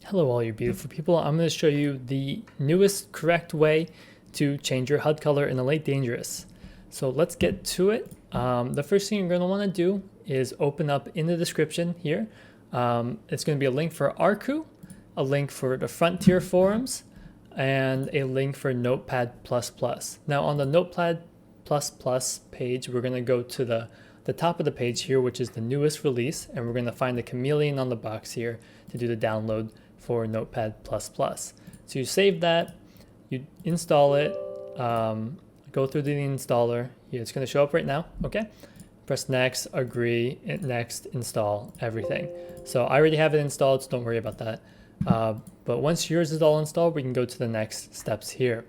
Hello all you beautiful people. I'm going to show you the newest correct way to change your HUD color in Elite Dangerous. So let's get to it. The first thing you're going to want to do is open up in the description here. It's going to be a link for Arrku, a link for the Frontier forums, and a link for Notepad++. Now on the Notepad++ page, we're going to go to the top of the page here, which is the newest release, and we're going to find the chameleon on the box here to do the download for Notepad++. So you save that, you install it, go through the installer. Here, it's going to show up right now, okay? Press next, agree, next, install, everything. So I already have it installed, so don't worry about that. But once yours is all installed, we can go to the next steps here.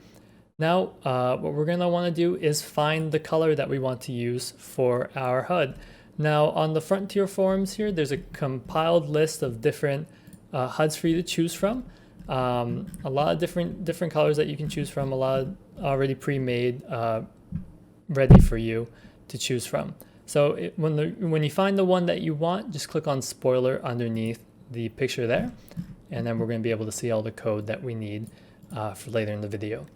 Now, what we're going to want to do is find the color that we want to use for our HUD. Now, on the Frontier forums here, there's a compiled list of different HUDs for you to choose from. A lot of different colors that you can choose from, a lot already pre-made, ready for you to choose from. So when you find the one that you want, just click on spoiler underneath the picture there, and then we're going to be able to see all the code that we need for later in the video.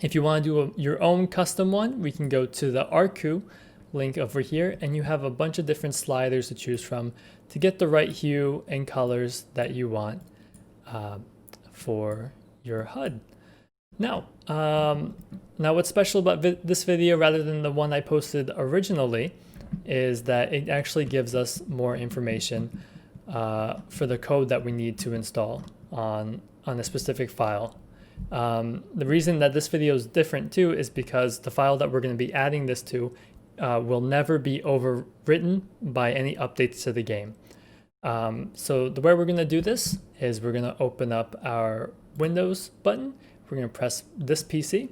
If you want to do your own custom one, we can go to the Arrku link over here, and you have a bunch of different sliders to choose from to get the right hue and colors that you want for your HUD. Now what's special about this video rather than the one I posted originally is that it actually gives us more information for the code that we need to install on a specific file. The reason that this video is different too is because the file that we're going to be adding this to will never be overwritten by any updates to the game. So the way we're going to do this is we're going to open up our Windows button. We're going to press this PC,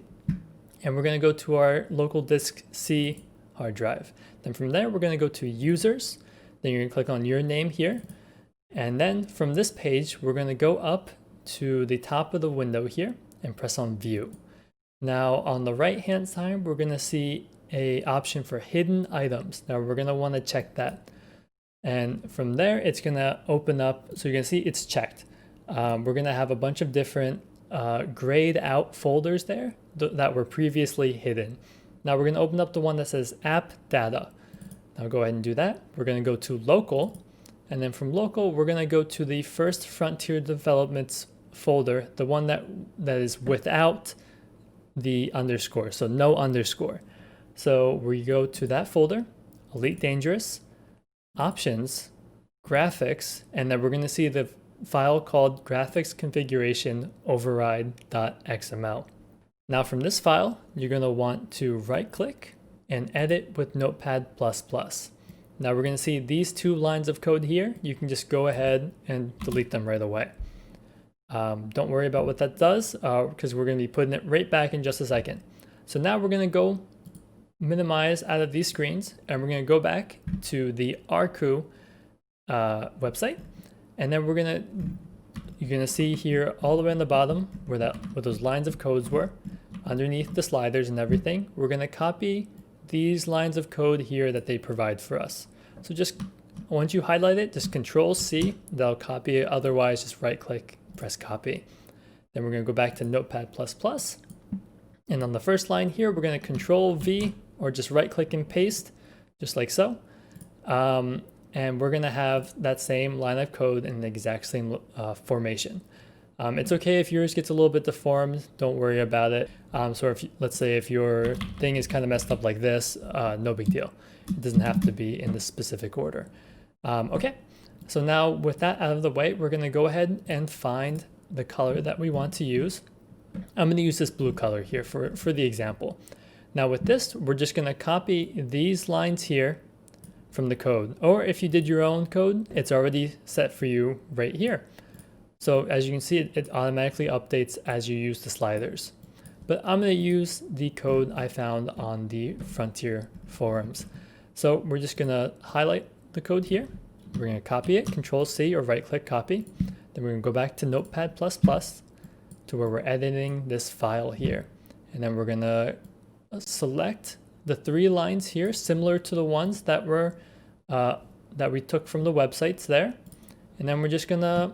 and we're going to go to our local disk C hard drive. Then from there, we're going to go to Users. Then you're going to click on your name here. And then from this page, we're going to go up to the top of the window here and press on View. Now on the right hand side, we're going to see a option for hidden items. Now we're going to want to check that. And from there, it's going to open up. So you can see it's checked. We're going to have a bunch of different grayed out folders there that were previously hidden. Now we're going to open up the one that says App Data. Now go ahead and do that. We're going to go to Local. And then from Local, we're going to go to the first Frontier Developments folder, the one that is without the underscore, so no underscore. So we go to that folder, Elite Dangerous, Options, Graphics, and then we're going to see the file called graphics configuration override.xml. Now from this file, you're going to want to right click and edit with Notepad++. Now we're going to see these two lines of code here. You can just go ahead and delete them right away. Don't worry about what that does because we're going to be putting it right back in just a second. So now we're going to go minimize out of these screens, and we're going to go back to the Arrku website, and then you're going to see here all the way on the bottom where those lines of codes were underneath the sliders and everything. We're going to copy these lines of code here that they provide for us. So just once you highlight it, just Control-C, that'll copy it. Otherwise, just right-click, press copy. Then we're going to go back to Notepad++. And on the first line here, we're going to Control-V or just right-click and paste, just like so. And we're going to have that same line of code in the exact same formation. It's okay if yours gets a little bit deformed, don't worry about it. So let's say if your thing is kind of messed up like this, no big deal. It doesn't have to be in the specific order. Okay, so now with that out of the way, we're going to go ahead and find the color that we want to use. I'm going to use this blue color here for the example. Now with this, we're just going to copy these lines here from the code. Or if you did your own code, it's already set for you right here. So as you can see, it automatically updates as you use the sliders. But I'm going to use the code I found on the Frontier forums. So we're just going to highlight the code here. We're going to copy it, Control-C or right-click copy. Then we're going to go back to Notepad++ to where we're editing this file here. And then we're going to select the 3 lines here, similar to the ones that we took from the websites there. And then we're just going to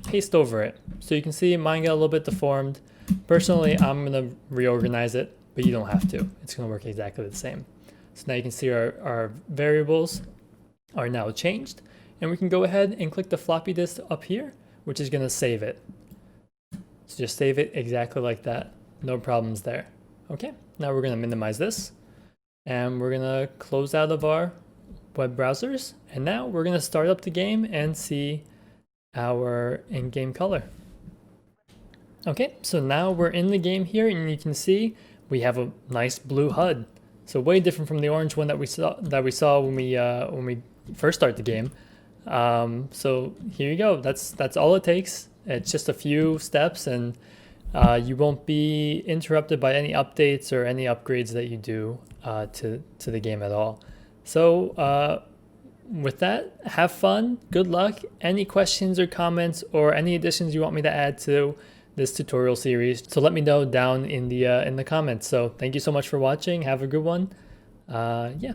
paste over it. So you can see mine got a little bit deformed. Personally, I'm gonna reorganize it, but you don't have to. It's gonna work exactly the same. So now you can see our variables are now changed, and we can go ahead and click the floppy disk up here, which is gonna save it. So just save it exactly like that. No problems there. Okay, now we're gonna minimize this, and we're gonna close out of our web browsers, and now we're gonna start up the game and see our in-game color. Okay, so now we're in the game here, and you can see we have a nice blue HUD. So way different from the orange one that we saw when we first start the game. So here you go. That's all it takes. It's just a few steps, and you won't be interrupted by any updates or any upgrades that you do to the game at all. So with that, have fun, good luck. Any questions or comments or any additions you want me to add to this tutorial series, so let me know down in the comments. So thank you so much for watching. Have a good one. Yeah.